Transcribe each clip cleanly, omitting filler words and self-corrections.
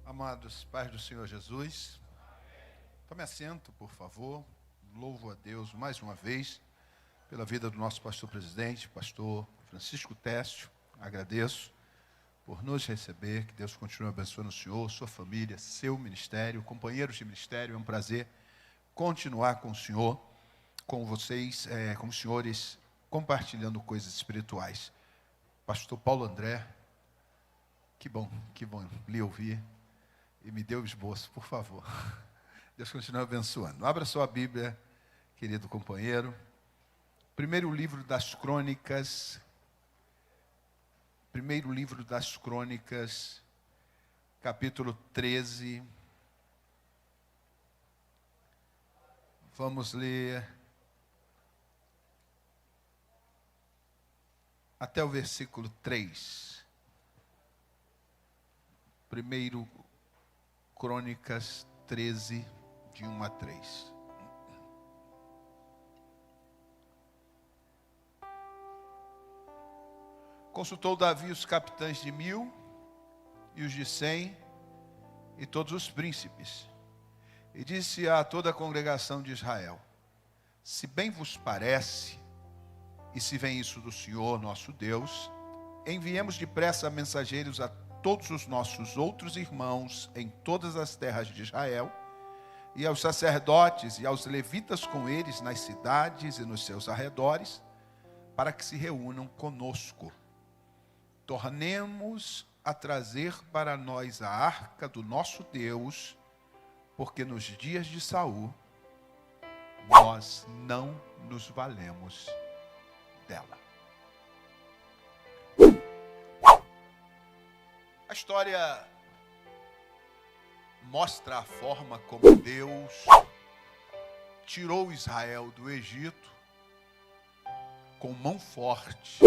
Amados pais do Senhor Jesus, tome assento, por favor. Louvo a Deus mais uma vez pela vida do nosso pastor presidente, pastor Francisco Técio. Agradeço por nos receber, que Deus continue abençoando o senhor, sua família, seu ministério, companheiros de ministério. É um prazer continuar com o senhor, com vocês, com os senhores, compartilhando coisas espirituais. Pastor Paulo André, que bom lhe ouvir. E me dê o esboço, por favor. Deus continue abençoando. Abra sua Bíblia, querido companheiro. Primeiro livro das Crônicas, capítulo 13. Vamos ler até o versículo 3. Primeiro Crônicas 13, de 1 a 3. Consultou Davi os capitães de 1000 e os de 100 e todos os príncipes. E disse a toda a congregação de Israel: se bem vos parece, e se vem isso do Senhor nosso Deus, enviemos depressa mensageiros a todos os nossos outros irmãos em todas as terras de Israel, e aos sacerdotes e aos levitas com eles nas cidades e nos seus arredores, para que se reúnam conosco. Tornemos a trazer para nós a arca do nosso Deus, porque nos dias de Saul nós não nos valemos dela. A história mostra a forma como Deus tirou Israel do Egito com mão forte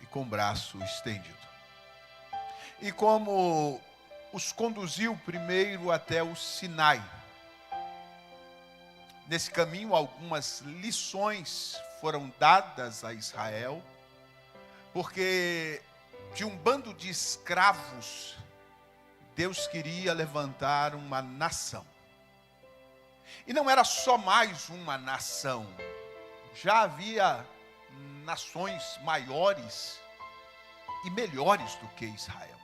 e com braço estendido. E como os conduziu primeiro até o Sinai. Nesse caminho, algumas lições foram dadas a Israel, porque de um bando de escravos, Deus queria levantar uma nação. E não era só mais uma nação. Já havia nações maiores e melhores do que Israel.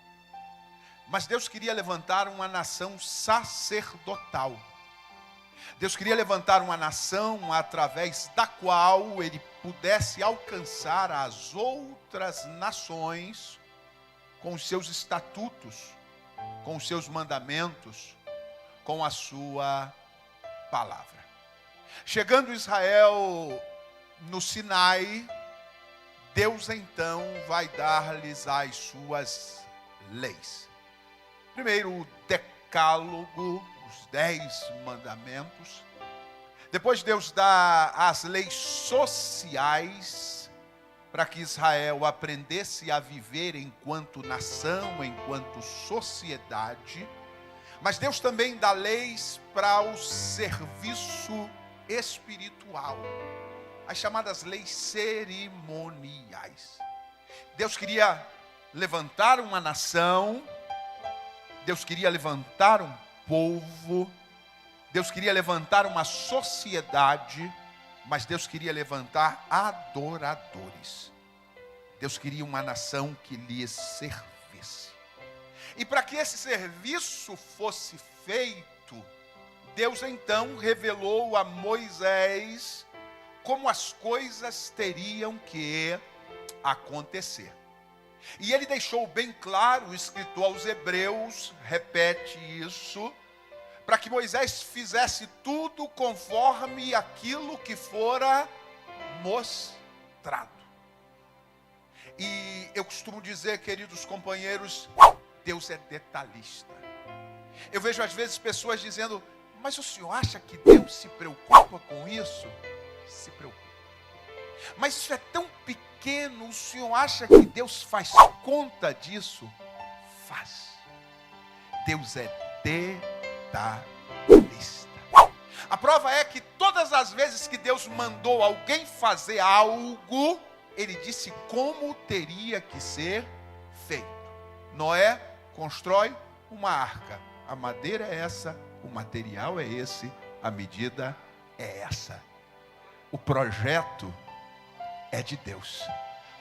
Mas Deus queria levantar uma nação sacerdotal. Deus queria levantar uma nação através da qual ele pudesse alcançar as outras nações com os seus estatutos, com os seus mandamentos, com a sua palavra. Chegando Israel no Sinai, Deus então vai dar-lhes as suas leis. Primeiro o decálogo, os 10 mandamentos. Depois Deus dá as leis sociais para que Israel aprendesse a viver enquanto nação, enquanto sociedade. Mas Deus também dá leis para o serviço espiritual, as chamadas leis cerimoniais. Deus queria levantar uma nação, Deus queria levantar um povo, Deus queria levantar uma sociedade, mas Deus queria levantar adoradores. Deus queria uma nação que lhe servisse. E para que esse serviço fosse feito, Deus então revelou a Moisés como as coisas teriam que acontecer. E ele deixou bem claro, escrito aos Hebreus, repete isso, para que Moisés fizesse tudo conforme aquilo que fora mostrado. E eu costumo dizer, queridos companheiros, Deus é detalhista. Eu vejo às vezes pessoas dizendo: mas o senhor acha que Deus se preocupa com isso? Se preocupa. Mas isso é tão pequeno, o senhor acha que Deus faz conta disso? Faz. Deus é detalhista. A prova é que todas as vezes que Deus mandou alguém fazer algo, ele disse como teria que ser feito. Noé constrói uma arca. A madeira é essa, o material é esse, a medida é essa. O projeto é de Deus.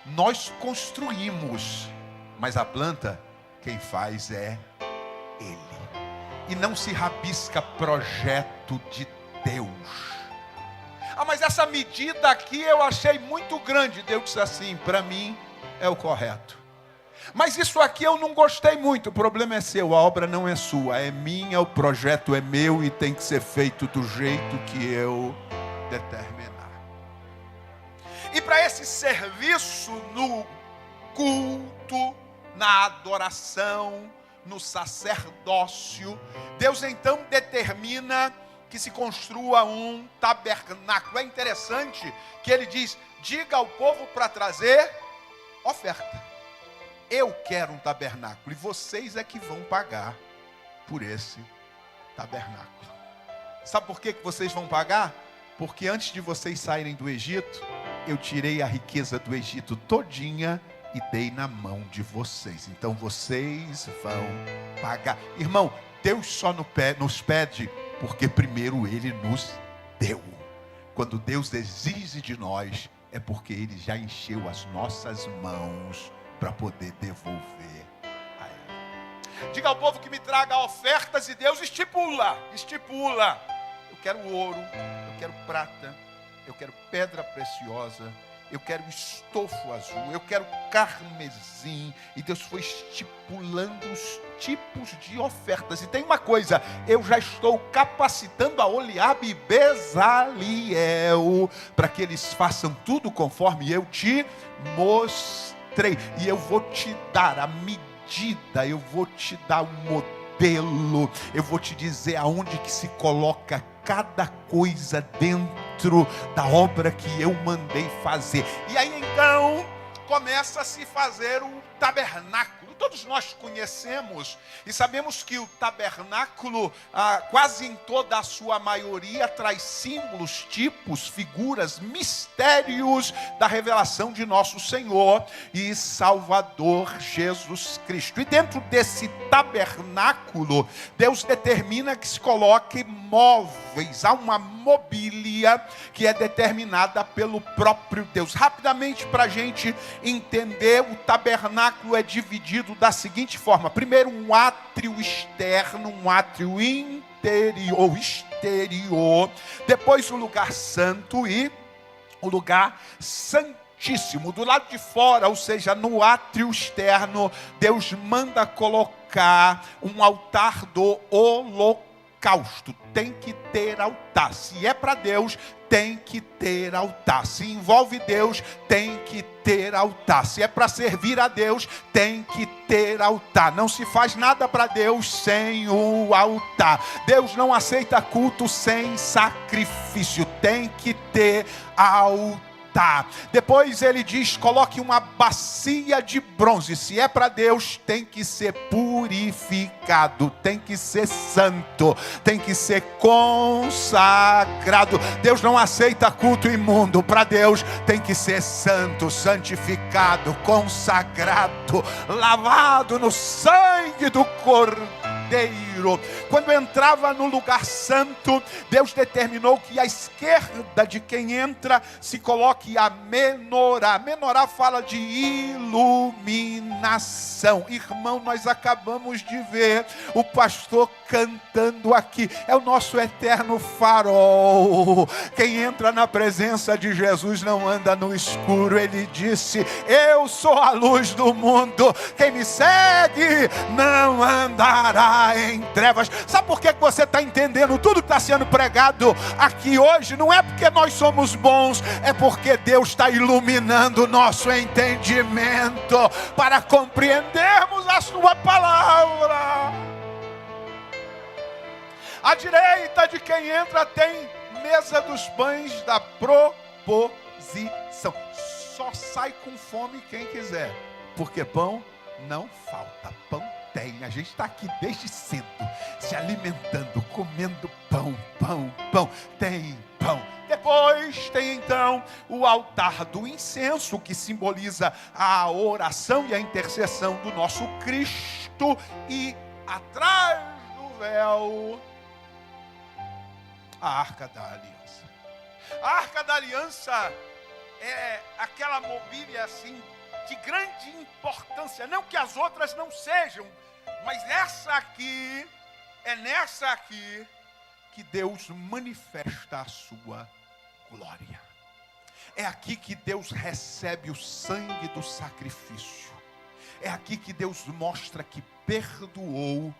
Nós construímos, mas a planta, quem faz é Ele. E não se rabisca projeto de Deus. Ah, mas essa medida aqui eu achei muito grande. Deus disse assim, para mim é o correto. Mas isso aqui eu não gostei muito, o problema é seu, a obra não é sua, é minha, o projeto é meu e tem que ser feito do jeito que eu determinar. E para esse serviço no culto, na adoração, no sacerdócio, Deus então determina que se construa um tabernáculo. É interessante que ele diz, diga ao povo para trazer oferta. Eu quero um tabernáculo e vocês é que vão pagar por esse tabernáculo. Sabe por que vocês vão pagar? Porque antes de vocês saírem do Egito, eu tirei a riqueza do Egito todinha e dei na mão de vocês. Então vocês vão pagar. Irmão, Deus só nos pede porque primeiro Ele nos deu. Quando Deus exige de nós, é porque Ele já encheu as nossas mãos para poder devolver a Ele. Diga ao povo que me traga ofertas e Deus estipula. Eu quero ouro, eu quero prata, eu quero pedra preciosa, eu quero estofo azul, eu quero carmesim. E Deus foi estipulando os tipos de ofertas. E tem uma coisa, eu já estou capacitando a Oliabe e Bezaliel para que eles façam tudo conforme eu te mostrei. E eu vou te dar a medida, eu vou te dar o modelo, eu vou te dizer aonde que se coloca cada coisa dentro da obra que eu mandei fazer. E aí então começa a se fazer o tabernáculo. Todos nós conhecemos e sabemos que o tabernáculo, quase em toda a sua maioria, traz símbolos, tipos, figuras, mistérios da revelação de nosso Senhor e Salvador Jesus Cristo. E dentro desse tabernáculo, Deus determina que se coloque móveis, há uma mobília que é determinada pelo próprio Deus. Rapidamente, para a gente entender, o tabernáculo é dividido da seguinte forma: primeiro um átrio externo, um átrio exterior, depois o lugar santo e o lugar santíssimo. Do lado de fora, ou seja, no átrio externo, Deus manda colocar um altar do holocausto. Tem que ter altar. Se é para Deus, tem que ter altar. Se envolve Deus, tem que ter altar. Se é para servir a Deus, tem que ter altar. Não se faz nada para Deus sem o altar. Deus não aceita culto sem sacrifício. Tem que ter altar. Depois ele diz, coloque uma bacia de bronze. Se é para Deus, tem que ser purificado, tem que ser santo, tem que ser consagrado. Deus não aceita culto imundo. Para Deus tem que ser santo, santificado, consagrado, lavado no sangue do Cordeiro. Quando entrava no lugar santo, Deus determinou que à esquerda de quem entra se coloque a menorá. Menorá fala de iluminação. Irmão, nós acabamos de ver o pastor cantando aqui. É o nosso eterno farol. Quem entra na presença de Jesus não anda no escuro. Ele disse, eu sou a luz do mundo. Quem me segue não andará em trevas. Sabe por que você está entendendo tudo que está sendo pregado aqui hoje? Não é porque nós somos bons, é porque Deus está iluminando o nosso entendimento para compreendermos a sua palavra. À direita de quem entra tem mesa dos pães da proposição. Só sai com fome quem quiser, porque pão não falta. Pão tem. A gente está aqui desde cedo, se alimentando, comendo pão. Tem pão. Depois tem então o altar do incenso, que simboliza a oração e a intercessão do nosso Cristo, e atrás do véu, a Arca da Aliança. A Arca da Aliança é aquela mobília assim de grande importância, não que as outras não sejam, mas essa aqui, é nessa aqui que Deus manifesta a sua glória. É aqui que Deus recebe o sangue do sacrifício. É aqui que Deus mostra que perdoou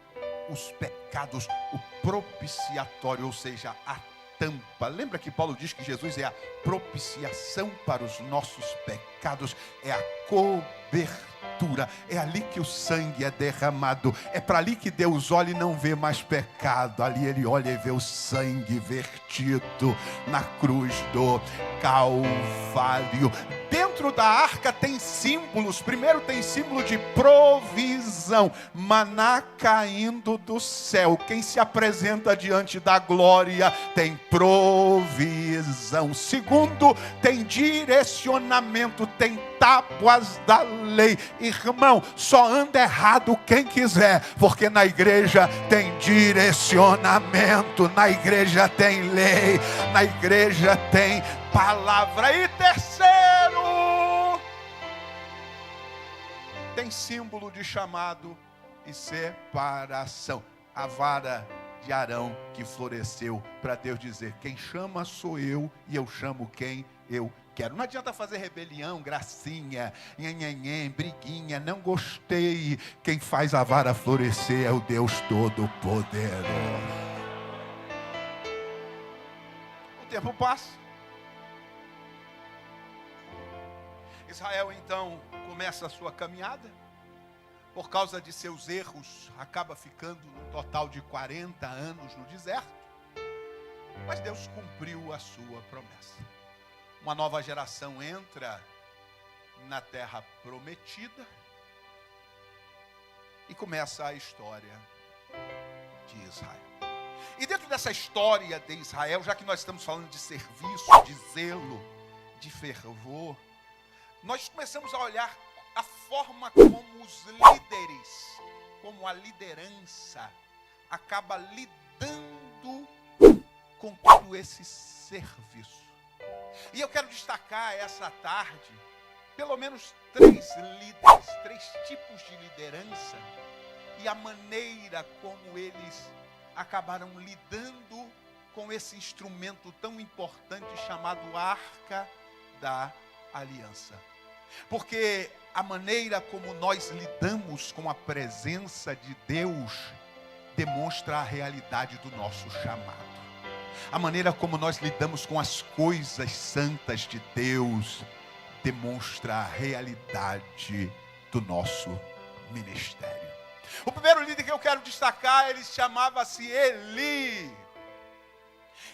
os pecados, o propiciatório, ou seja, a tampa. Lembra que Paulo diz que Jesus é a propiciação para os nossos pecados, é a cobertura, é ali que o sangue é derramado, é para ali que Deus olha e não vê mais pecado, ali ele olha e vê o sangue vertido na cruz do Calvário. Dentro da arca tem símbolos. Primeiro tem símbolo de provisão, maná caindo do céu. Quem se apresenta diante da glória tem provisão. Segundo, tem direcionamento, tem tábuas da lei. Irmão, só anda errado quem quiser, porque na igreja tem direcionamento, na igreja tem lei, na igreja tem palavra. E terceiro, tem símbolo de chamado e separação. A vara de Arão que floresceu para Deus dizer: quem chama sou eu e eu chamo quem eu quero. Não adianta fazer rebelião, gracinha, nhenhenhen, briguinha, não gostei. Quem faz a vara florescer é o Deus Todo-Poderoso. O tempo passa. Israel então começa a sua caminhada. Por causa de seus erros, acaba ficando no total de 40 anos no deserto. Mas Deus cumpriu a sua promessa. Uma nova geração entra na terra prometida e começa a história de Israel. E dentro dessa história de Israel, já que nós estamos falando de serviço, de zelo, de fervor, nós começamos a olhar a forma como os líderes, como a liderança, acaba lidando com todo esse serviço. E eu quero destacar essa tarde, pelo menos 3 líderes, 3 tipos de liderança, e a maneira como eles acabaram lidando com esse instrumento tão importante chamado Arca da Aliança. Porque a maneira como nós lidamos com a presença de Deus demonstra a realidade do nosso chamado. A maneira como nós lidamos com as coisas santas de Deus demonstra a realidade do nosso ministério. O primeiro líder que eu quero destacar, ele chamava-se Eli.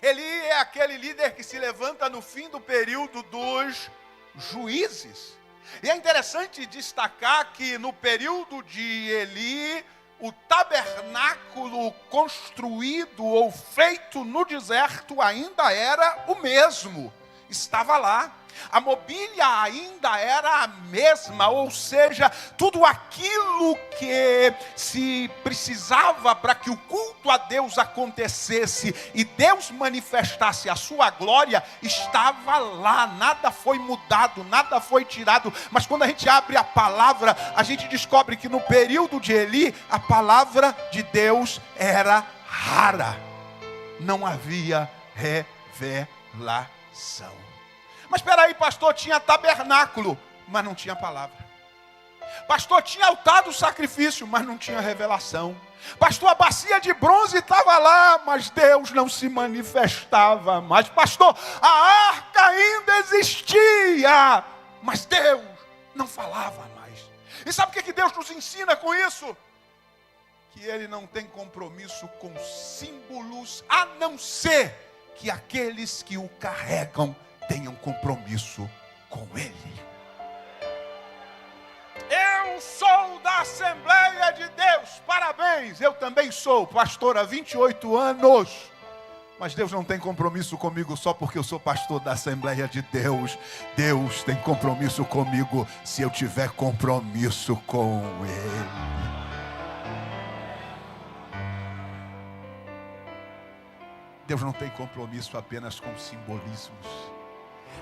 Eli é aquele líder que se levanta no fim do período dos juízes. E é interessante destacar que no período de Eli, o tabernáculo construído ou feito no deserto ainda era o mesmo, estava lá. A mobília ainda era a mesma, ou seja, tudo aquilo que se precisava para que o culto a Deus acontecesse e Deus manifestasse a sua glória, estava lá, nada foi mudado, nada foi tirado. Mas quando a gente abre a palavra, a gente descobre que no período de Eli, a palavra de Deus era rara, não havia revelação. Mas espera aí, pastor, tinha tabernáculo, mas não tinha palavra. Pastor, tinha altar do sacrifício, mas não tinha revelação. Pastor, a bacia de bronze estava lá, mas Deus não se manifestava mais. Pastor, a arca ainda existia, mas Deus não falava mais. E sabe o que Deus nos ensina com isso? Que Ele não tem compromisso com símbolos, a não ser que aqueles que o carregam tenham compromisso com Ele. Eu sou da Assembleia de Deus, parabéns, eu também sou pastor há 28 anos, mas Deus não tem compromisso comigo só porque eu sou pastor da Assembleia de Deus. Deus tem compromisso comigo se eu tiver compromisso com Ele. Deus não tem compromisso apenas com simbolismos.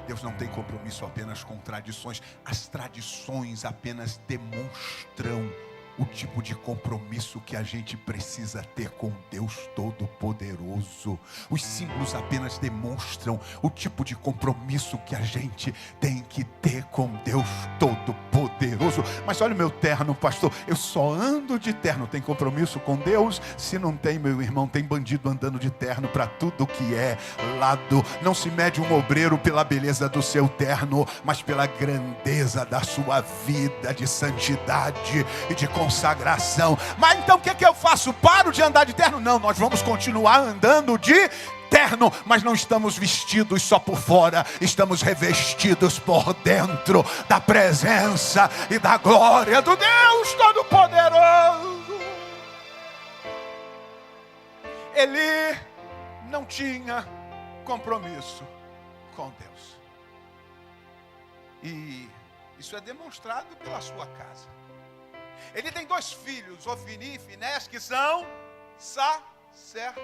Deus não tem compromisso apenas com tradições. As tradições apenas demonstram o tipo de compromisso que a gente precisa ter com Deus Todo-Poderoso. Os símbolos apenas demonstram o tipo de compromisso que a gente tem que ter com Deus Todo-Poderoso. Mas olha o meu terno, pastor, eu só ando de terno. Tem compromisso com Deus? Se não tem, meu irmão, tem bandido andando de terno para tudo que é lado. Não se mede um obreiro pela beleza do seu terno, mas pela grandeza da sua vida de santidade e de consagração. Mas então o que eu faço? Paro de andar de terno? Não, nós vamos continuar andando de terno, mas não estamos vestidos só por fora, estamos revestidos por dentro da presença e da glória do Deus Todo-Poderoso. Ele não tinha compromisso com Deus. E isso é demonstrado pela sua casa. Ele tem 2 filhos, Ofni e Finés, que são sacerdotes.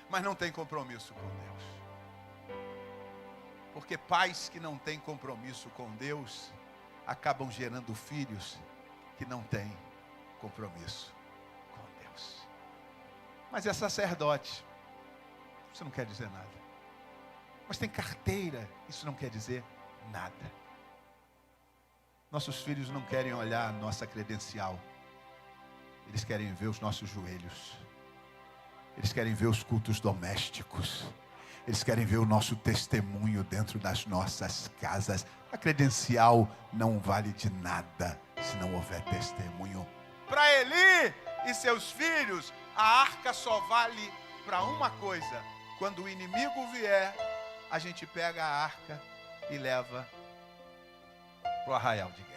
Mas não tem compromisso com Deus. Porque pais que não têm compromisso com Deus acabam gerando filhos que não têm compromisso com Deus. Mas é sacerdote. Isso não quer dizer nada. Mas tem carteira. Isso não quer dizer nada. Nossos filhos não querem olhar a nossa credencial. Eles querem ver os nossos joelhos. Eles querem ver os cultos domésticos. Eles querem ver o nosso testemunho dentro das nossas casas. A credencial não vale de nada se não houver testemunho. Para Eli e seus filhos, a arca só vale para uma coisa. Quando o inimigo vier, a gente pega a arca e leva para o arraial de guerra.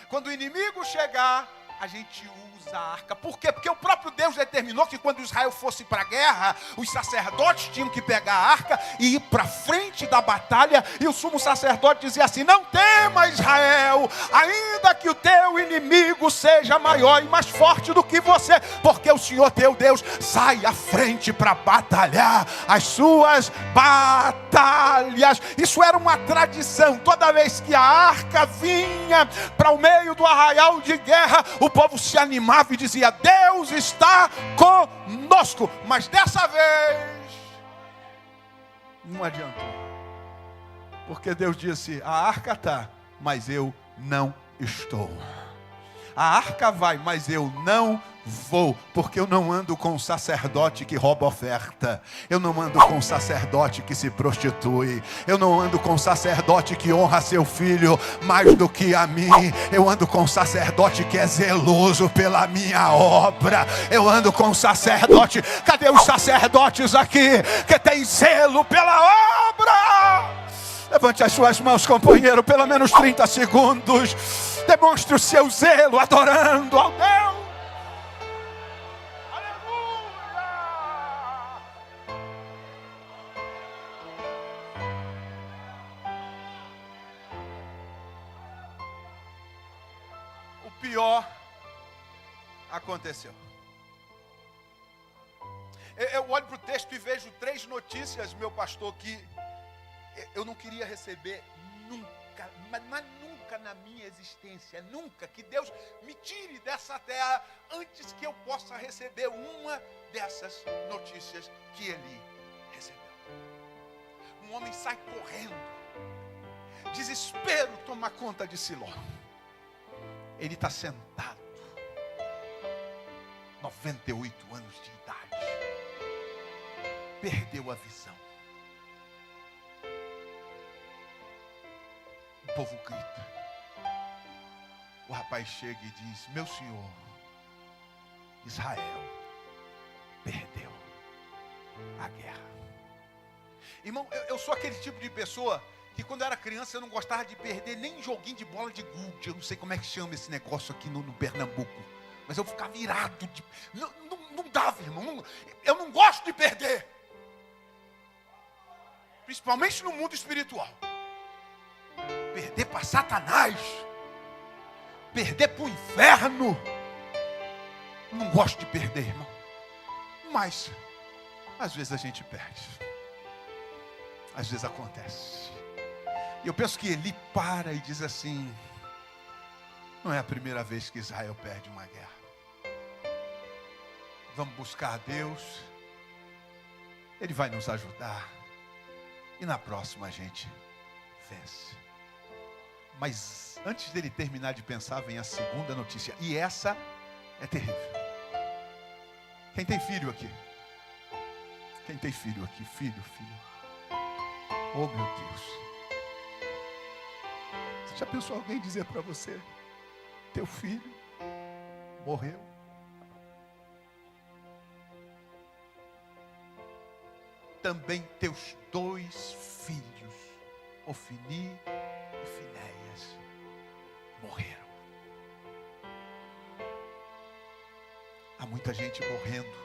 Quando o inimigo chegar, a gente usa a arca. Por quê? Porque o próprio Deus determinou que quando Israel fosse para a guerra, os sacerdotes tinham que pegar a arca e ir para frente da batalha. E o sumo sacerdote dizia assim: não tema, Israel, ainda que o teu inimigo seja maior e mais forte do que você, porque o Senhor teu Deus sai à frente para batalhar as suas batalhas. Isso era uma tradição. Toda vez que a arca vinha para o meio do arraial de guerra, o povo se animava e dizia: Deus está conosco. Mas dessa vez não adiantou, porque Deus disse: a arca está, mas eu não estou. A arca vai, mas eu não vou, porque eu não ando com um sacerdote que rouba oferta. Eu não ando com um sacerdote que se prostitui. Eu não ando com um sacerdote que honra seu filho mais do que a mim. Eu ando com um sacerdote que é zeloso pela minha obra. Eu ando com um sacerdote. Cadê os sacerdotes aqui que tem zelo pela obra? Levante as suas mãos, companheiro, pelo menos 30 segundos. Demonstre o seu zelo adorando ao Deus. Aleluia! O pior aconteceu. Eu olho para o texto e vejo 3 notícias, meu pastor, que eu não queria receber nunca, mas nunca na minha existência, nunca, que Deus me tire dessa terra antes que eu possa receber uma dessas notícias que ele recebeu. Um homem sai correndo, desespero toma conta de Siló. Ele está sentado, 98 anos de idade, perdeu a visão. O povo grita. O rapaz chega e diz: meu senhor, Israel perdeu a guerra. Irmão, eu sou aquele tipo de pessoa que quando eu era criança eu não gostava de perder nem joguinho de bola de gude. Eu não sei como é que chama esse negócio aqui no Pernambuco, mas eu ficava virado. Não dava, irmão. Eu não gosto de perder. Principalmente no mundo espiritual. Perder para Satanás, perder para o inferno. Não gosto de perder, irmão. Mas, às vezes a gente perde. Às vezes acontece. E eu penso que Eli para e diz assim: não é a primeira vez que Israel perde uma guerra. Vamos buscar a Deus. Ele vai nos ajudar. E na próxima a gente vence. Mas antes dele terminar de pensar, vem a segunda notícia. E essa é terrível. Quem tem filho aqui? Quem tem filho aqui? Filho. Oh, meu Deus. Você já pensou alguém dizer para você: teu filho morreu? Também teus 2 filhos, Ofni e Finéias, morreram. Há muita gente morrendo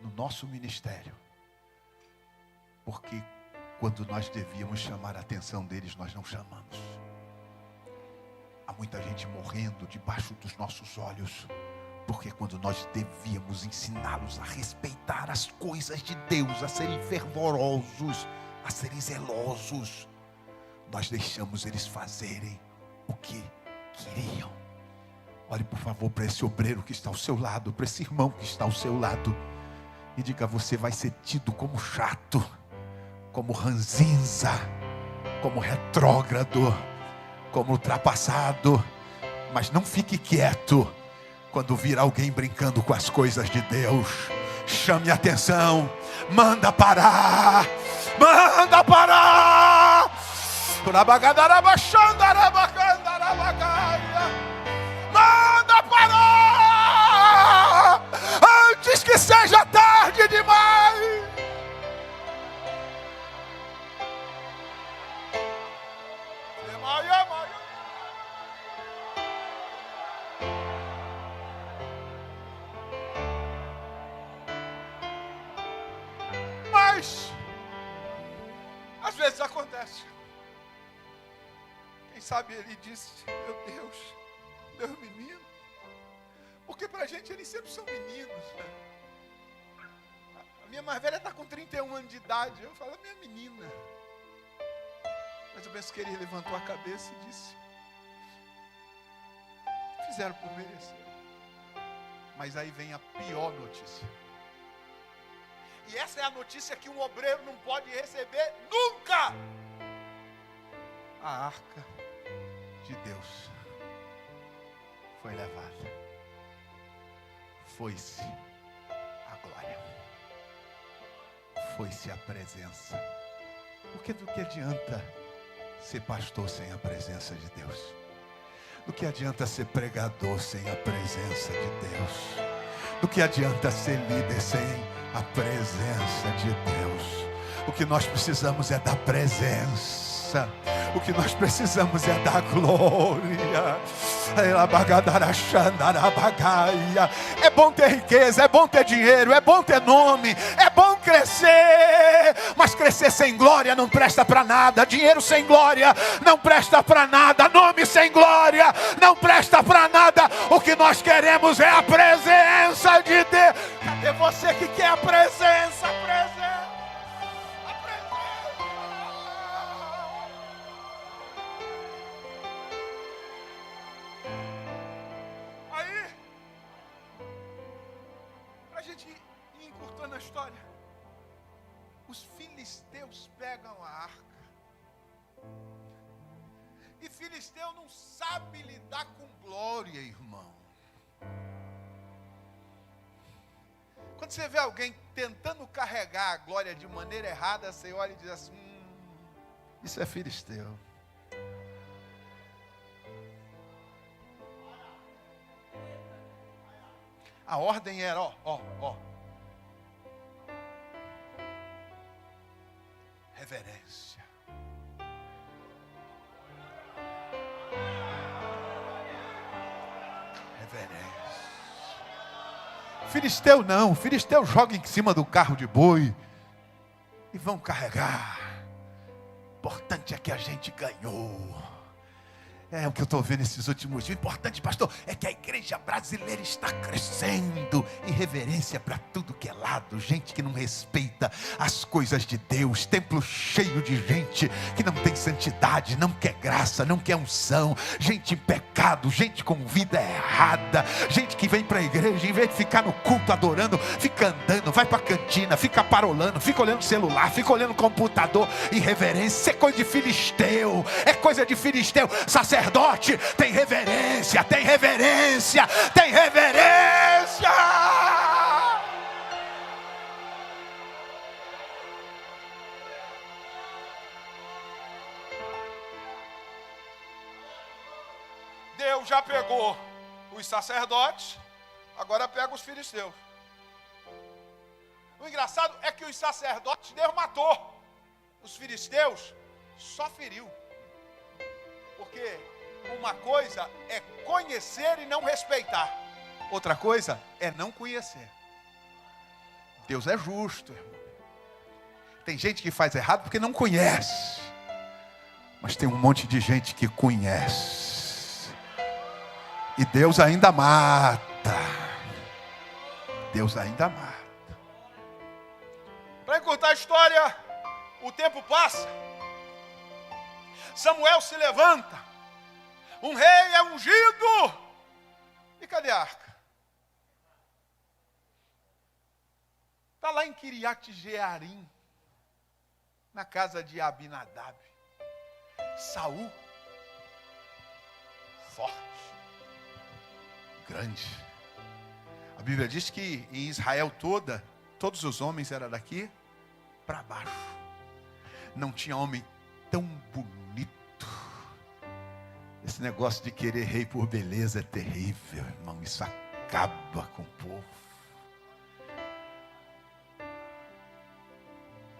no nosso ministério, porque quando nós devíamos chamar a atenção deles, nós não chamamos. Há muita gente morrendo debaixo dos nossos olhos, porque quando nós devíamos ensiná-los a respeitar as coisas de Deus, a serem fervorosos, a serem zelosos, nós deixamos eles fazerem o que queriam. Olhe por favor para esse obreiro que está ao seu lado, para esse irmão que está ao seu lado, e diga: você vai ser tido como chato, como ranzinza, como retrógrado, como ultrapassado, mas não fique quieto. Quando vir alguém brincando com as coisas de Deus, chame a atenção, manda parar, manda parar. Manda parar, antes que seja tarde demais. Mas às vezes acontece. Quem sabe ele disse: meu Deus, meu menino. Porque pra gente eles sempre são meninos, né? A minha mais velha está com 31 anos de idade. Eu falo: minha menina. Mas eu penso que ele levantou a cabeça e disse: fizeram por merecer. Mas aí vem a pior notícia. E essa é a notícia que um obreiro não pode receber nunca. A arca de Deus foi levada. Foi-se a glória. Foi-se a presença. Porque do que adianta ser pastor sem a presença de Deus? Do que adianta ser pregador sem a presença de Deus? Do que adianta ser líder sem a presença de Deus? O que nós precisamos é da presença. O que nós precisamos é da glória. É bom ter riqueza, é bom ter dinheiro, é bom ter nome, é bom crescer, mas crescer sem glória não presta para nada. Dinheiro sem glória não presta para nada. Nome sem glória não presta para nada. O que nós queremos é a presença de Deus. Cadê você que quer a presença? A presença. A gente ir encurtando a história. Os filisteus pegam a arca. E filisteu não sabe lidar com glória, irmão. Quando você vê alguém tentando carregar a glória de maneira errada, você olha e diz assim: isso é filisteu. A ordem era, reverência. Reverência. Filisteu não, filisteu joga em cima do carro de boi e vão carregar. O importante é que a gente ganhou. É o que eu estou vendo nesses últimos dias. O importante, pastor, é que a igreja brasileira está crescendo. Irreverência para tudo que é lado. Gente que não respeita as coisas de Deus. Templo cheio de gente que não tem santidade, não quer graça, não quer unção. Gente em pecado, gente com vida errada. Gente que vem para a igreja, em vez de ficar no culto adorando, fica andando, vai para a cantina, fica parolando, fica olhando o celular, fica olhando o computador. Irreverência é coisa de filisteu. É coisa de filisteu. Sacerdote, tem reverência, tem reverência, tem reverência. Deus já pegou os sacerdotes, agora pega os filisteus. O engraçado é que os sacerdotes Deus matou, os filisteus só feriu. Porque uma coisa é conhecer e não respeitar. Outra coisa é não conhecer. Deus é justo, irmão. Tem gente que faz errado porque não conhece. Mas tem um monte de gente que conhece. E Deus ainda mata. Deus ainda mata. Para encurtar a história, o tempo passa. Samuel se levanta, um rei é ungido, e cadê a arca? Está lá em Kiriat Jearim, na casa de Abinadab. Saul, forte, grande. A Bíblia diz que em Israel toda, todos os homens eram daqui para baixo. Não tinha homem tão bonito. Esse negócio de querer rei por beleza é terrível, irmão. Isso acaba com o povo.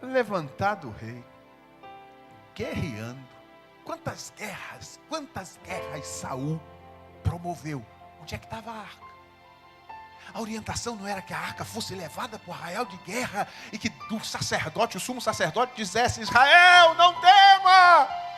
Levantado o rei, guerreando. Quantas guerras Saul promoveu? Onde é que estava a arca? A orientação não era que a arca fosse levada para o arraial de guerra e que o sacerdote, o sumo sacerdote, dissesse: Israel, não tema!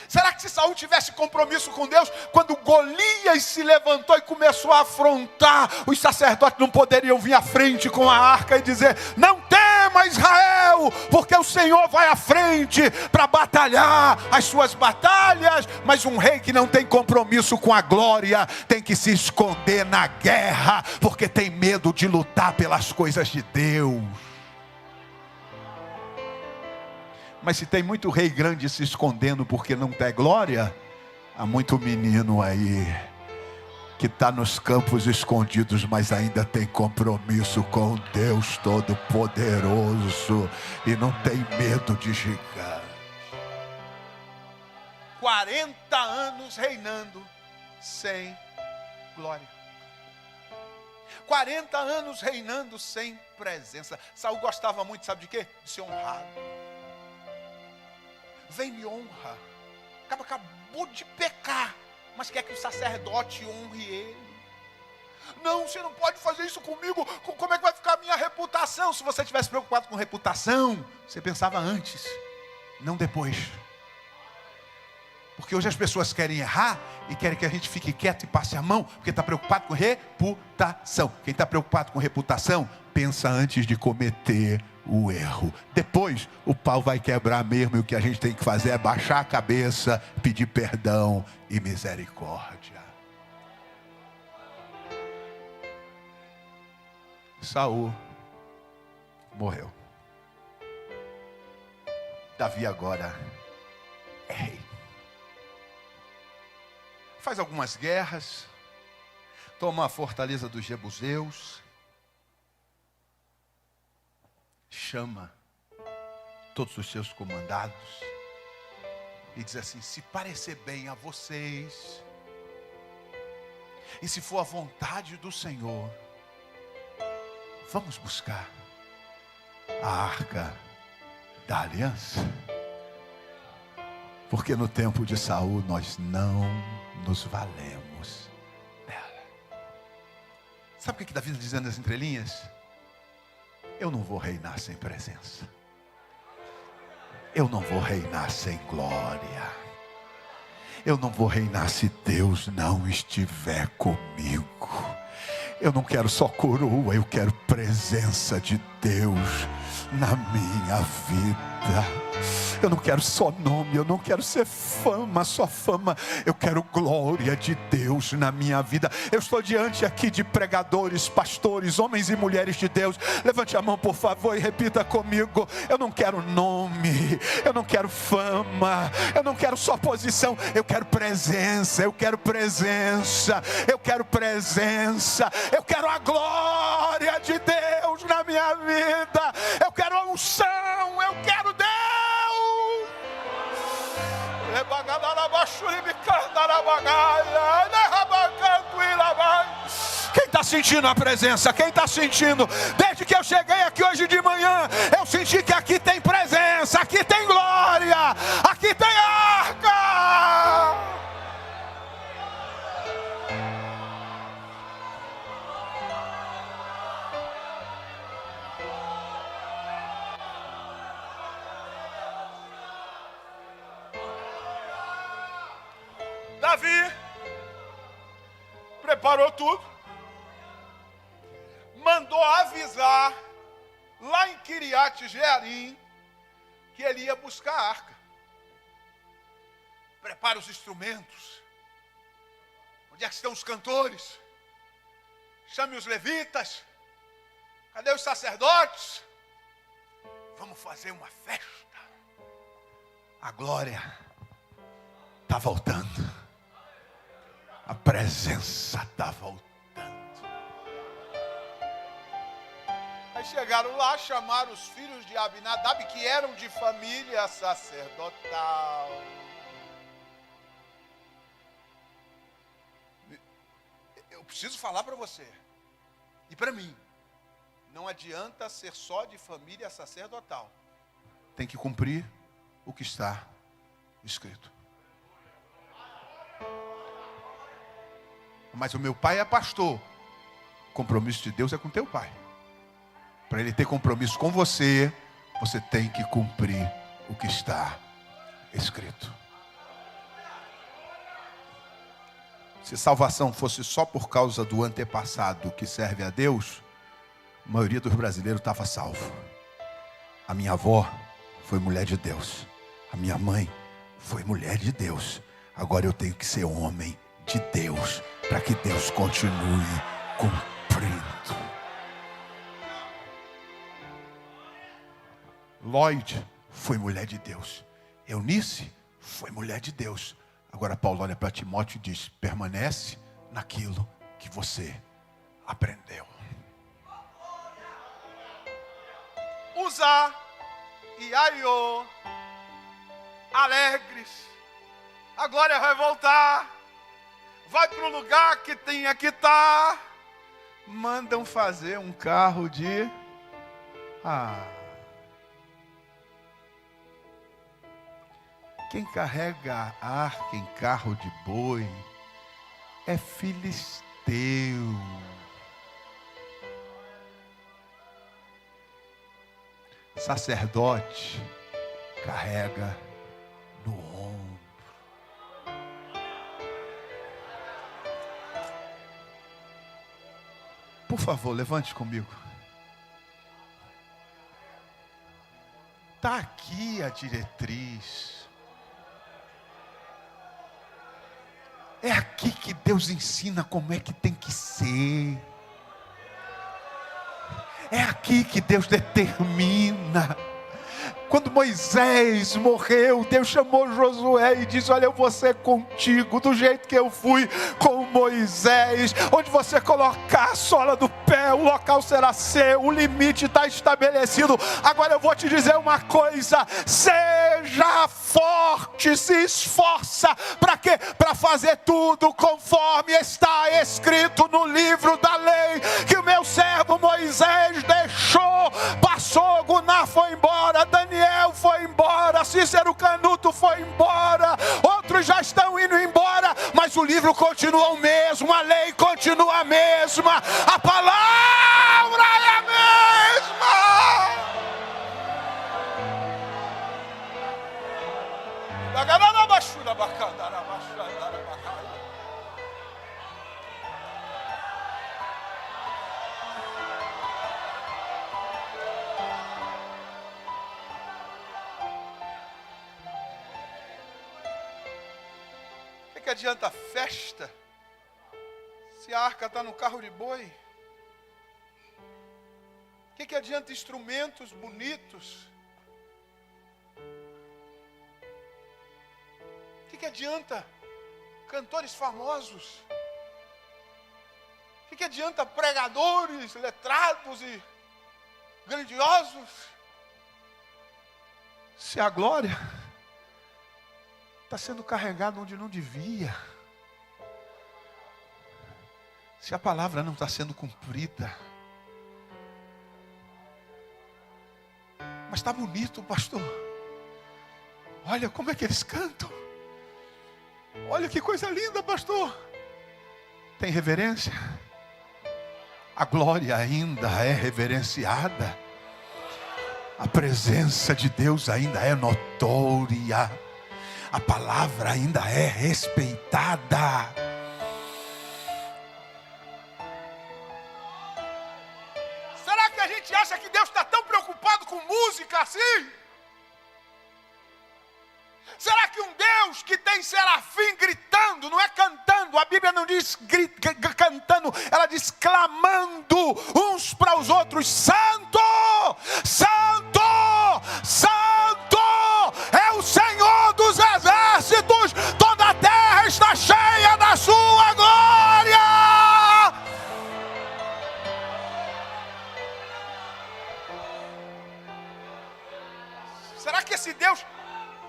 Será que se Saul tivesse compromisso com Deus, quando Golias se levantou e começou a afrontar, os sacerdotes não poderiam vir à frente com a arca e dizer: não tema, Israel, porque o Senhor vai à frente para batalhar as suas batalhas. Mas um rei que não tem compromisso com a glória tem que se esconder na guerra, porque tem medo de lutar pelas coisas de Deus. Mas se tem muito rei grande se escondendo porque não tem glória, há muito menino aí que está nos campos escondidos, mas ainda tem compromisso com Deus Todo-Poderoso e não tem medo de gigante. 40 anos reinando sem glória. 40 anos reinando sem presença. Saul gostava muito, sabe de quê? De ser honrado. Vem me honra. Acabou de pecar, mas quer que o sacerdote honre ele. Não, você não pode fazer isso comigo. Como é que vai ficar a minha reputação? Se você estivesse preocupado com reputação, você pensava antes, não depois. Porque hoje as pessoas querem errar e querem que a gente fique quieto e passe a mão, porque está preocupado com reputação. Quem está preocupado com reputação, pensa antes de cometer o erro. Depois o pau vai quebrar mesmo, e o que a gente tem que fazer é baixar a cabeça, pedir perdão e misericórdia. Saul morreu. Davi agora é rei. Faz algumas guerras, toma a fortaleza dos jebuseus, chama todos os seus comandados e diz assim: se parecer bem a vocês, e se for a vontade do Senhor, vamos buscar a arca da aliança. Porque no tempo de Saul nós não nos valemos dela. Sabe o que Davi está dizendo nas entrelinhas? Eu não vou reinar sem presença. Eu não vou reinar sem glória. Eu não vou reinar se Deus não estiver comigo. Eu não quero só coroa, eu quero presença de Deus na minha vida. Eu não quero só nome, eu não quero ser fama, só fama. Eu quero glória de Deus na minha vida. Eu estou diante aqui de pregadores, pastores, homens e mulheres de Deus. Levante a mão, por favor, e repita comigo. Eu não quero nome, eu não quero fama, eu não quero só posição. Eu quero presença, eu quero presença, eu quero presença. Eu quero a glória de Deus na minha vida. Eu quero a unção, eu quero Deus. Quem está sentindo a presença? Quem está sentindo? Desde que eu cheguei aqui hoje de manhã, eu senti que aqui tem presença, aqui tem glória, aqui tem arca. Davi preparou tudo, mandou avisar lá em Kiriat Jearim que ele ia buscar a arca. Prepara os instrumentos. Onde é que estão os cantores? Chame os levitas. Cadê os sacerdotes? Vamos fazer uma festa. A glória está voltando. A presença está voltando. Aí chegaram lá, chamaram os filhos de Abinadab, que eram de família sacerdotal. Eu preciso falar para você e para mim. Não adianta ser só de família sacerdotal. Tem que cumprir o que está escrito. Mas o meu pai é pastor. O compromisso de Deus é com teu pai. Para ele ter compromisso com você, você tem que cumprir o que está escrito. Se salvação fosse só por causa do antepassado que serve a Deus, a maioria dos brasileiros estava salvo. A minha avó foi mulher de Deus. A minha mãe foi mulher de Deus. Agora eu tenho que ser homem de Deus, para que Deus continue cumprindo. Lloyd foi mulher de Deus. Eunice foi mulher de Deus. Agora Paulo olha para Timóteo e diz: permanece naquilo que você aprendeu. Uzá e Aiô, alegres, a glória vai voltar. Vai para o lugar que tinha que estar. Mandam fazer um carro de... Quem carrega a arca em carro de boi é filisteu. Sacerdote carrega no ombro. Por favor, levante comigo. Está aqui a diretriz. É aqui que Deus ensina como é que tem que ser. É aqui que Deus determina. Quando Moisés morreu, Deus chamou Josué e disse: olha, eu vou ser contigo, do jeito que eu fui com Moisés. Onde você colocar a sola do pé, o local será seu, o limite está estabelecido. Agora eu vou te dizer uma coisa: seja forte, se esforça. Para quê? Para fazer tudo conforme está escrito no livro da lei, que o meu servo Moisés deixou. Passou, Guná foi embora, Daniel foi embora, Cícero Canuto foi embora, outros já estão indo embora, mas o livro continua o mesmo, a lei continua a mesma, a palavra é a mesma. Que adianta a festa se a arca está no carro de boi? Que adianta instrumentos bonitos? Que adianta cantores famosos? Que adianta pregadores letrados e grandiosos? Se a glória está sendo carregada onde não devia, se a palavra não está sendo cumprida. Mas está bonito, pastor. Olha como é que eles cantam. Olha que coisa linda, pastor. Tem reverência? A glória ainda é reverenciada. A presença de Deus ainda é notória. A palavra ainda é respeitada. Será que a gente acha que Deus está tão preocupado com música assim? Será que um Deus que tem serafim gritando, não é cantando, a Bíblia não diz cantando, ela diz clamando uns para os outros: Santo, Santo, Santo é o Senhor dos exércitos, toda a terra está cheia da sua glória. Será que esse Deus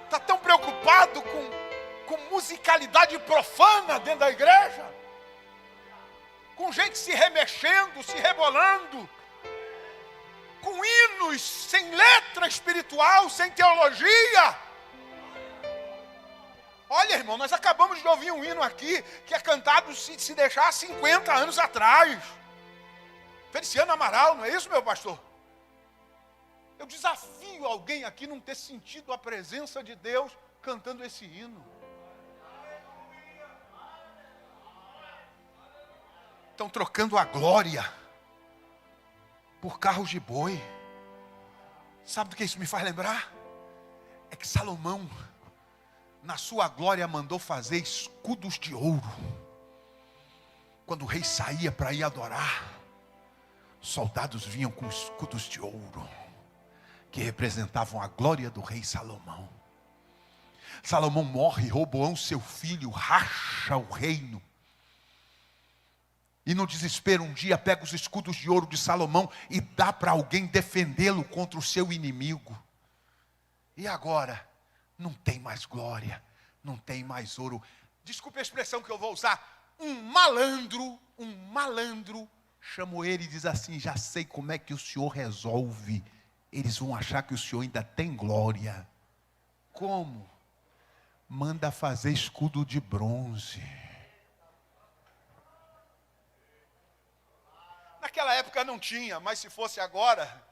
está tão preocupado com musicalidade profana dentro da igreja? Com gente se remexendo, se rebolando, com hinos sem letra espiritual, sem teologia. Olha, irmão, nós acabamos de ouvir um hino aqui que é cantado se deixar 50 anos atrás. Feliciano Amaral, não é isso, meu pastor? Eu desafio alguém aqui não ter sentido a presença de Deus cantando esse hino. Estão trocando a glória por carros de boi. Sabe do que isso me faz lembrar? É que Salomão, na sua glória, mandou fazer escudos de ouro. Quando o rei saía para ir adorar, soldados vinham com escudos de ouro, que representavam a glória do rei Salomão. Salomão morre, Roboão, seu filho, racha o reino. E no desespero, um dia pega os escudos de ouro de Salomão e dá para alguém defendê-lo contra o seu inimigo. E agora, não tem mais glória, não tem mais ouro. Desculpe a expressão que eu vou usar. Um malandro, chamou ele e diz assim: já sei como é que o senhor resolve. Eles vão achar que o senhor ainda tem glória. Como? Manda fazer escudo de bronze. Naquela época não tinha, mas se fosse agora,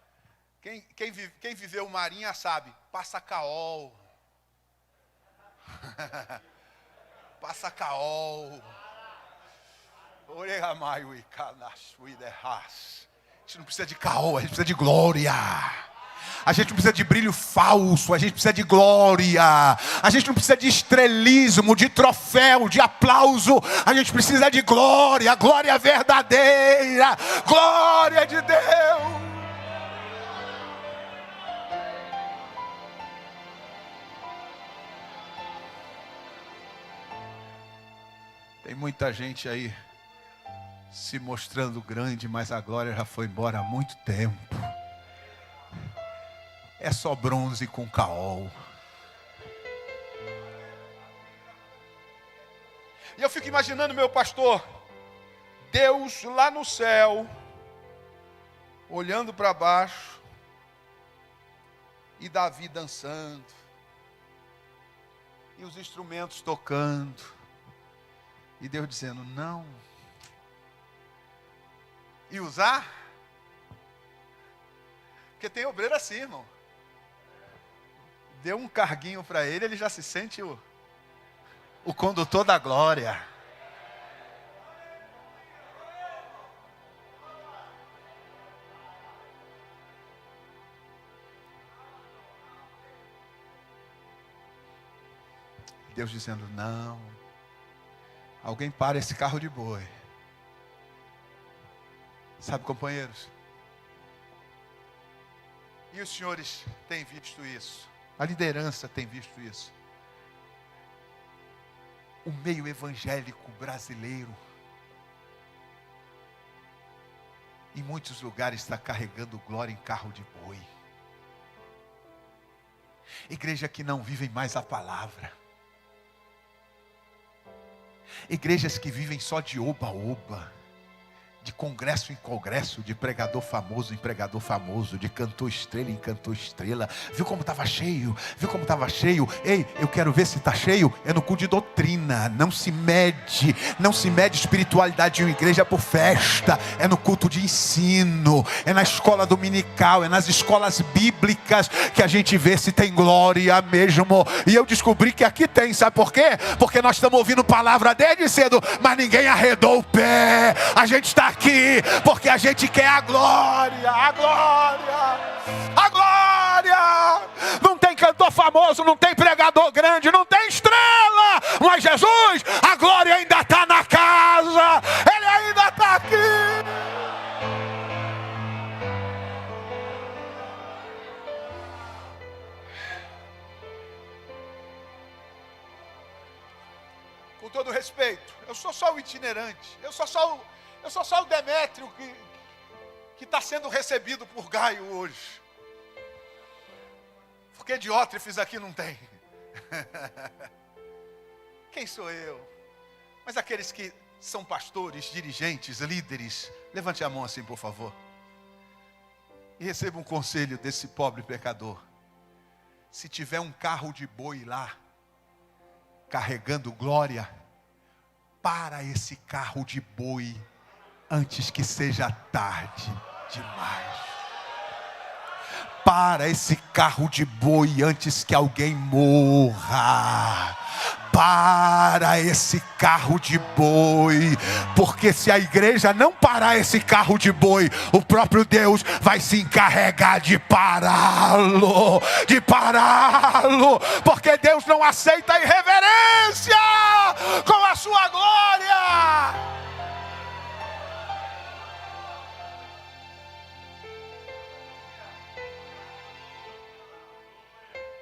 quem viveu Marinha sabe, passa caol. Passa caol. A gente não precisa de caol, a gente precisa de glória. A gente não precisa de brilho falso, a gente precisa de glória. A gente não precisa de estrelismo, de troféu, de aplauso. A gente precisa de glória, glória verdadeira, glória de Deus. Tem muita gente aí se mostrando grande, mas a glória já foi embora há muito tempo. É só bronze com caol. E eu fico imaginando, meu pastor, Deus lá no céu, olhando para baixo, e Davi dançando, e os instrumentos tocando, e Deus dizendo: não. E usar? Porque tem obreiro assim, irmão. Deu um carguinho para ele, ele já se sente o condutor da glória. Deus dizendo, não. Alguém para esse carro de boi. Sabe, companheiros? E os senhores têm visto isso. A liderança tem visto isso. O meio evangélico brasileiro, em muitos lugares, está carregando glória em carro de boi. Igreja que não vivem mais a palavra. Igrejas que vivem só de oba-oba, de congresso em congresso, de pregador famoso em pregador famoso, de cantor estrela em cantor estrela. Viu como estava cheio? Viu como estava cheio? Ei, eu quero ver se está cheio. É no culto de doutrina. Não se mede espiritualidade de uma igreja por festa. É no culto de ensino, é na escola dominical, é nas escolas bíblicas que a gente vê se tem glória mesmo. E eu descobri que aqui tem, sabe por quê? Porque nós estamos ouvindo palavra desde cedo, mas ninguém arredou o pé. A gente está aqui porque a gente quer a glória, a glória, a glória. Não tem cantor famoso, não tem pregador grande, não tem estrela, mas Jesus, a glória ainda está na casa, Ele ainda está aqui. Com todo respeito, eu sou só o itinerante, eu sou só o Demétrio que está sendo recebido por Gaio hoje. Porque Diótrefes aqui não tem. Quem sou eu? Mas aqueles que são pastores, dirigentes, líderes, levante a mão assim, por favor. E receba um conselho desse pobre pecador. Se tiver um carro de boi lá, carregando glória, para esse carro de boi antes que seja tarde demais. Para esse carro de boi antes que alguém morra. Para esse carro de boi, porque se a igreja não parar esse carro de boi, o próprio Deus vai se encarregar de pará-lo, porque Deus não aceita a irreverência com a sua glória.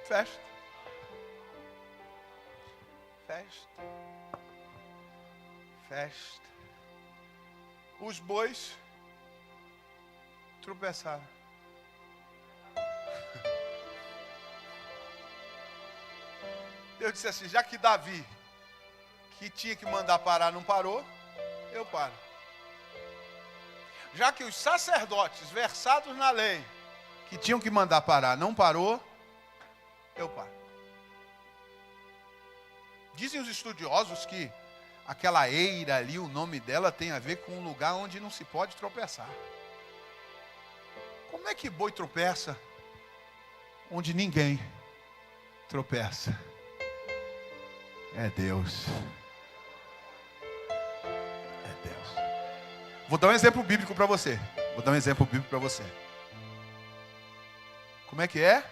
Festa. Os bois tropeçaram. Deus disse assim, já que Davi, que tinha que mandar parar, não parou, eu paro. Já que os sacerdotes versados na lei, que tinham que mandar parar, não parou, eu paro. Dizem os estudiosos que aquela eira ali, o nome dela tem a ver com um lugar onde não se pode tropeçar. Como é que boi tropeça onde ninguém tropeça? É Deus. É Deus. Vou dar um exemplo bíblico para você. Como é que é?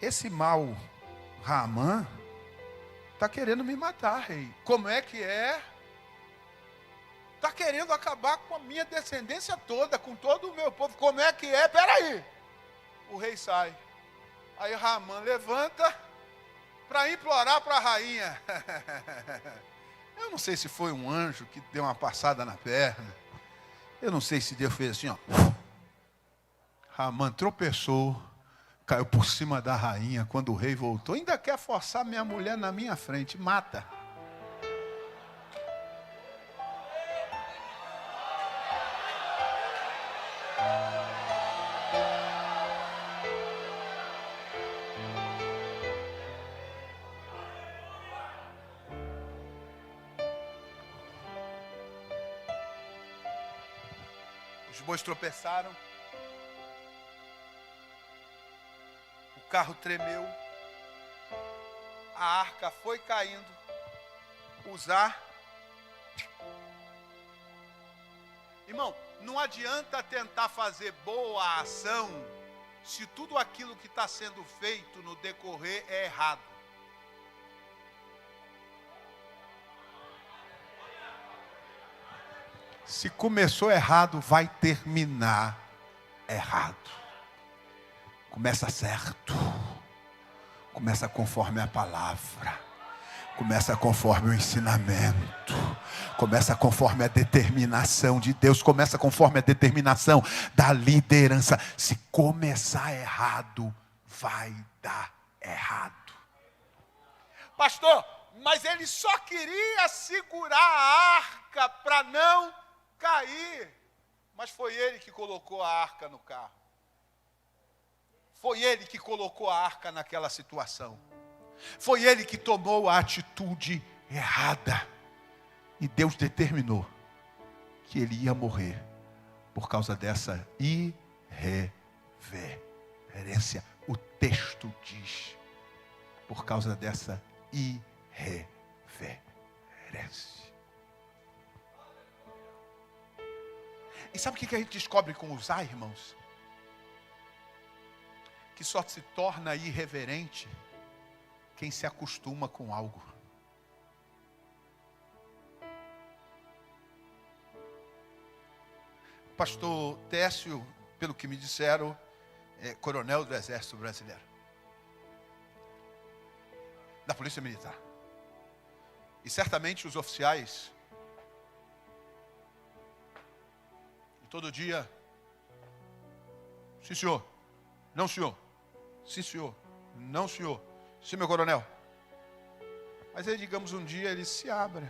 Esse mau Raamã está querendo me matar, rei. Como é que é? Está querendo acabar com a minha descendência toda, com todo o meu povo. Como é que é? Peraí. O rei sai. Aí Raamã levanta para implorar para a rainha. Eu não sei se foi um anjo que deu uma passada na perna. Eu não sei se Deus fez assim, ó. Raamã tropeçou, caiu por cima da rainha. Quando o rei voltou, ainda quer forçar minha mulher na minha frente. Mata. Os bois tropeçaram. O carro tremeu, a arca foi caindo, Uzá. Irmão, não adianta tentar fazer boa ação se tudo aquilo que está sendo feito no decorrer é errado. Se começou errado, vai terminar errado. Começa certo. Começa conforme a palavra. Começa conforme o ensinamento. Começa conforme a determinação de Deus. Começa conforme a determinação da liderança. Se começar errado, vai dar errado. Pastor, mas ele só queria segurar a arca para não cair. Mas foi ele que colocou a arca no carro. Foi ele que colocou a arca naquela situação. Foi ele que tomou a atitude errada. E Deus determinou que ele ia morrer por causa dessa irreverência. O texto diz, por causa dessa irreverência. E sabe o que a gente descobre com Uzá, irmãos? Que só se torna irreverente quem se acostuma com algo. Pastor Técio, pelo que me disseram, é coronel do Exército Brasileiro, da Polícia Militar. E certamente os oficiais, todo dia, sim senhor, não senhor, sim senhor, não senhor, sim meu coronel. Mas aí, digamos, um dia ele se abre,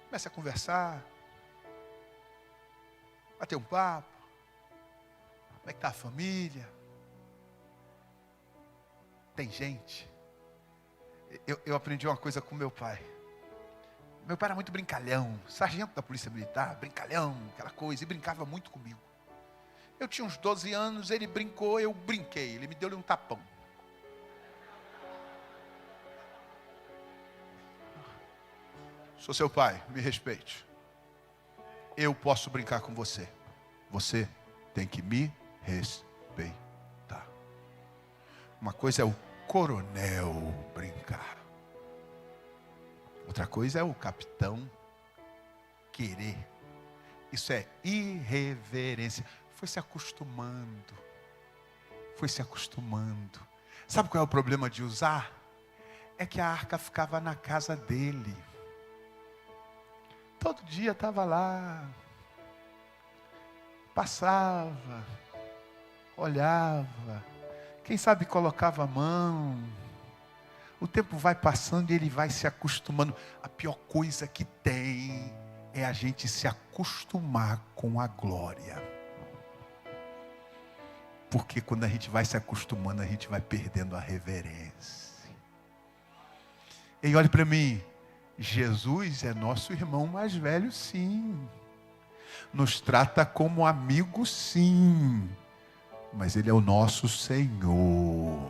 começa a conversar, bater um papo, como é que está a família? Tem gente. Eu aprendi uma coisa com meu pai. Meu pai era muito brincalhão, sargento da Polícia Militar, brincalhão, aquela coisa, e brincava muito comigo. Eu tinha uns 12 anos, ele brincou, eu brinquei, ele me deu-lhe um tapão. Sou seu pai, me respeite. Eu posso brincar com você. Você tem que me respeitar. Uma coisa é o coronel brincar. Outra coisa é o capitão querer. Isso é irreverência. Foi se acostumando. Foi se acostumando. Sabe qual é o problema de Uzá? É que a arca ficava na casa dele. Todo dia estava lá. Passava. Olhava. Quem sabe colocava a mão. O tempo vai passando e ele vai se acostumando. A pior coisa que tem é a gente se acostumar com a glória. Porque quando a gente vai se acostumando, a gente vai perdendo a reverência. E olhe para mim, Jesus é nosso irmão mais velho, sim. Nos trata como amigo, sim. Mas Ele é o nosso Senhor.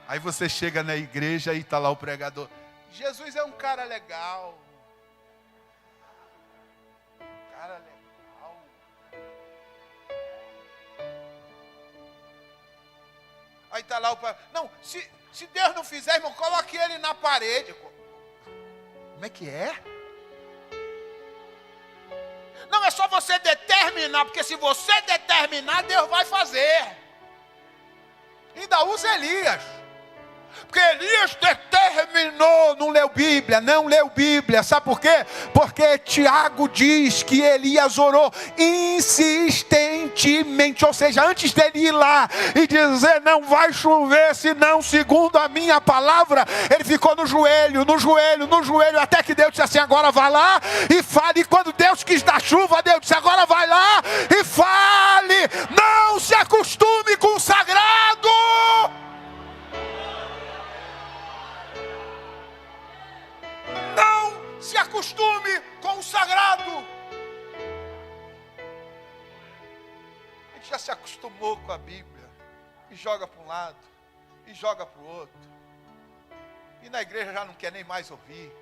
Aí você chega na igreja e está lá o pregador. Jesus é um cara legal. Cara legal. Aí está lá o pregador. Não, se Deus não fizer, irmão, coloque ele na parede. Como é que é? Não é só você determinar, porque se você determinar, Deus vai fazer. Ainda usa Elias. Porque Elias determinou, não leu Bíblia, sabe por quê? Porque Tiago diz que Elias orou insistentemente, ou seja, antes dele ir lá e dizer não vai chover, senão segundo a minha palavra, ele ficou no joelho, até que Deus disse assim, agora vai lá e fale, e quando Deus quis dar chuva, Deus disse, agora vai lá e fale, não se acostume com o sagrado. Não se acostume com o sagrado. A gente se acostumou com a Bíblia e joga para um lado e joga para o outro. E na igreja já não quer nem mais ouvir.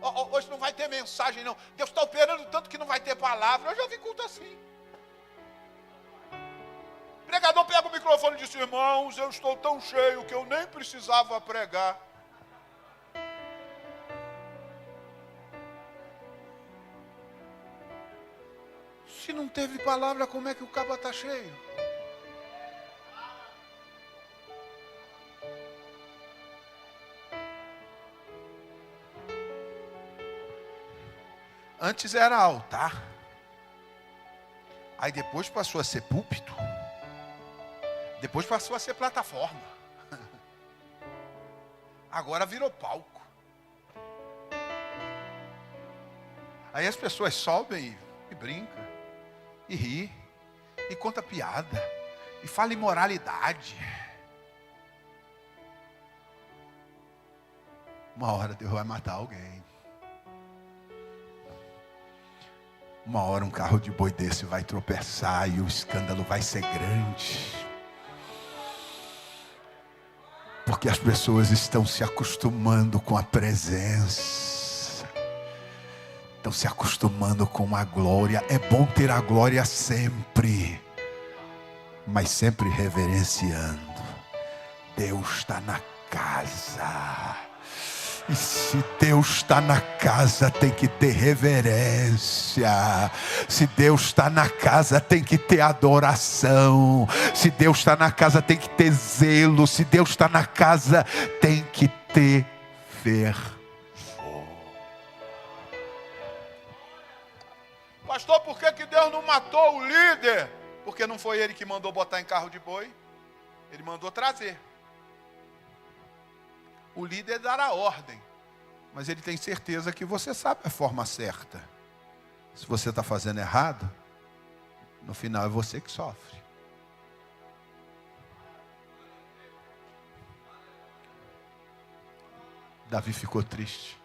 Não, hoje não vai ter mensagem não. Deus está operando tanto que não vai ter palavra. Eu já vi culto assim. O pregador pega o microfone e diz: irmãos, eu estou tão cheio que eu nem precisava pregar. Se não teve palavra, como é que o cabo está cheio? Antes era altar. Aí depois passou a ser púlpito. Depois passou a ser plataforma. Agora virou palco. Aí as pessoas sobem e brincam. E ri. E conta piada. E fala imoralidade. Uma hora Deus vai matar alguém. Uma hora um carro de boi desse vai tropeçar e o escândalo vai ser grande. Porque as pessoas estão se acostumando com a presença. Estão se acostumando com a glória. É bom ter a glória sempre. Mas sempre reverenciando. Deus está na casa. E se Deus está na casa, tem que ter reverência. Se Deus está na casa, tem que ter adoração. Se Deus está na casa, tem que ter zelo. Se Deus está na casa, tem que ter fervor. Pastor, por que Deus não matou o líder? Porque não foi ele que mandou botar em carro de boi. Ele mandou trazer. O líder dará ordem, mas ele tem certeza que você sabe a forma certa. Se você está fazendo errado, no final é você que sofre. Davi ficou triste.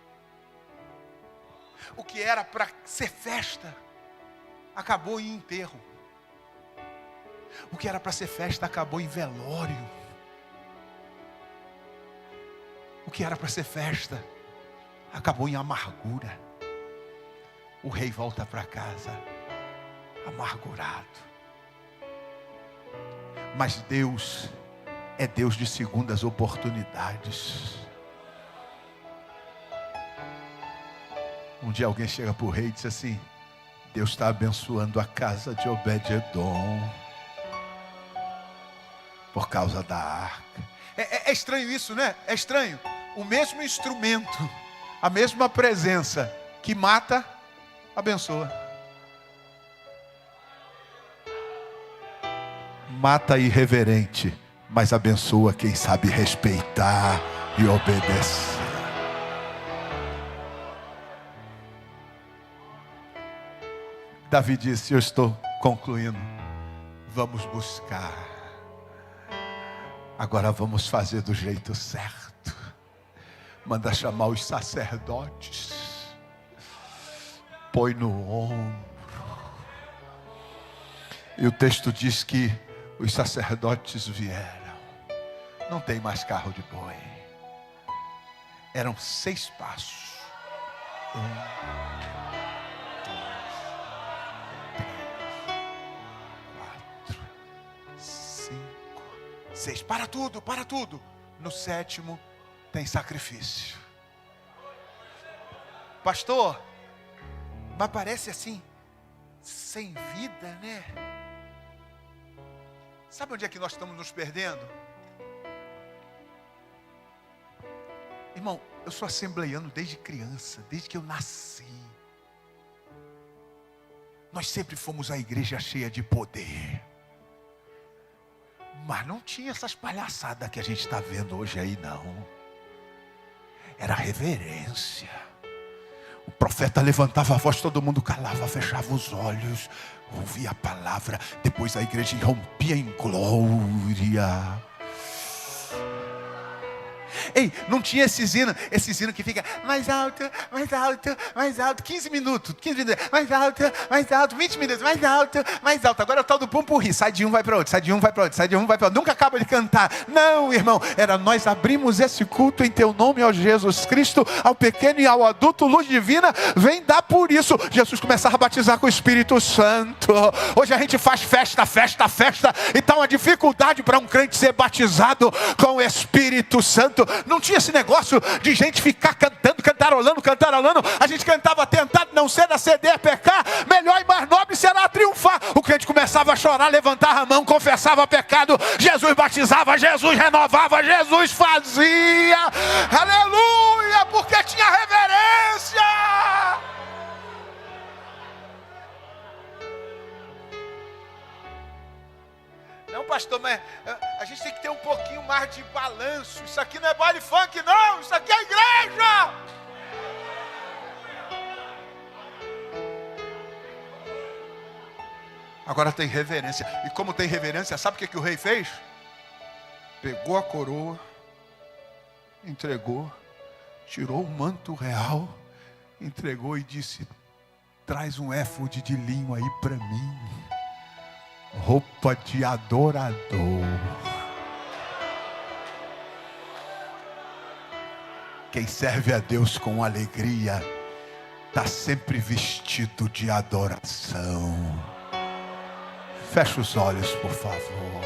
O que era para ser festa, acabou em enterro. O que era para ser festa, acabou em velório. O que era para ser festa, acabou em amargura. O rei volta para casa, amargurado. Mas Deus é Deus de segundas oportunidades. Um dia alguém chega para o rei e diz assim: Deus está abençoando a casa de Obed-edom por causa da arca. É estranho isso, né? É estranho. O mesmo instrumento, a mesma presença que mata, abençoa. Mata irreverente, mas abençoa quem sabe respeitar e obedecer. Davi disse: eu estou concluindo. Vamos buscar. Agora vamos fazer do jeito certo. Manda chamar os sacerdotes. Põe no ombro. E o texto diz que os sacerdotes vieram. Não tem mais carro de boi. Eram 6 passos. 1, 2, 3, 4, 5, 6. Para tudo, para tudo. No 7º tem sacrifício. Pastor, mas parece assim, sem vida, né? Sabe onde é que nós estamos nos perdendo? Irmão, eu sou assembleiano desde criança, desde que eu nasci. Nós sempre fomos a igreja cheia de poder. Mas não tinha essas palhaçadas que a gente está vendo hoje aí, não. Era reverência. O profeta levantava a voz, todo mundo calava, fechava os olhos, ouvia a palavra. Depois a igreja rompia em glória. Ei, não tinha esses hinos que fica mais alto, mais alto, mais alto, 15 minutos, mais alto, 20 minutos, mais alto, mais alto. Agora é o tal do pum-purri, sai de um, vai para outro, sai de um, vai para outro, sai de um, vai para outro. Nunca acaba de cantar. Não, irmão, era nós abrimos esse culto em teu nome, ó Jesus Cristo, ao pequeno e ao adulto, luz divina, vem dar por isso. Jesus começava a batizar com o Espírito Santo. Hoje a gente faz festa, e tá uma dificuldade para um crente ser batizado com o Espírito Santo. Não tinha esse negócio de gente ficar cantando, cantarolando. A gente cantava tentado não ser, aceder, pecar, melhor e mais nobre será triunfar. O crente começava a chorar, levantava a mão, confessava pecado, Jesus batizava, Jesus renovava, Jesus fazia, aleluia, porque tinha reverência. Não, pastor, mas a gente tem que ter um pouquinho mais de balanço. Isso aqui não é baile funk, não. Isso aqui é igreja. Agora tem reverência. E como tem reverência, sabe o que o rei fez? Pegou a coroa, entregou, tirou o manto real, entregou e disse: traz um éfode de linho aí para mim. Roupa de adorador. Quem serve a Deus com alegria está sempre vestido de adoração. Fecha os olhos, por favor.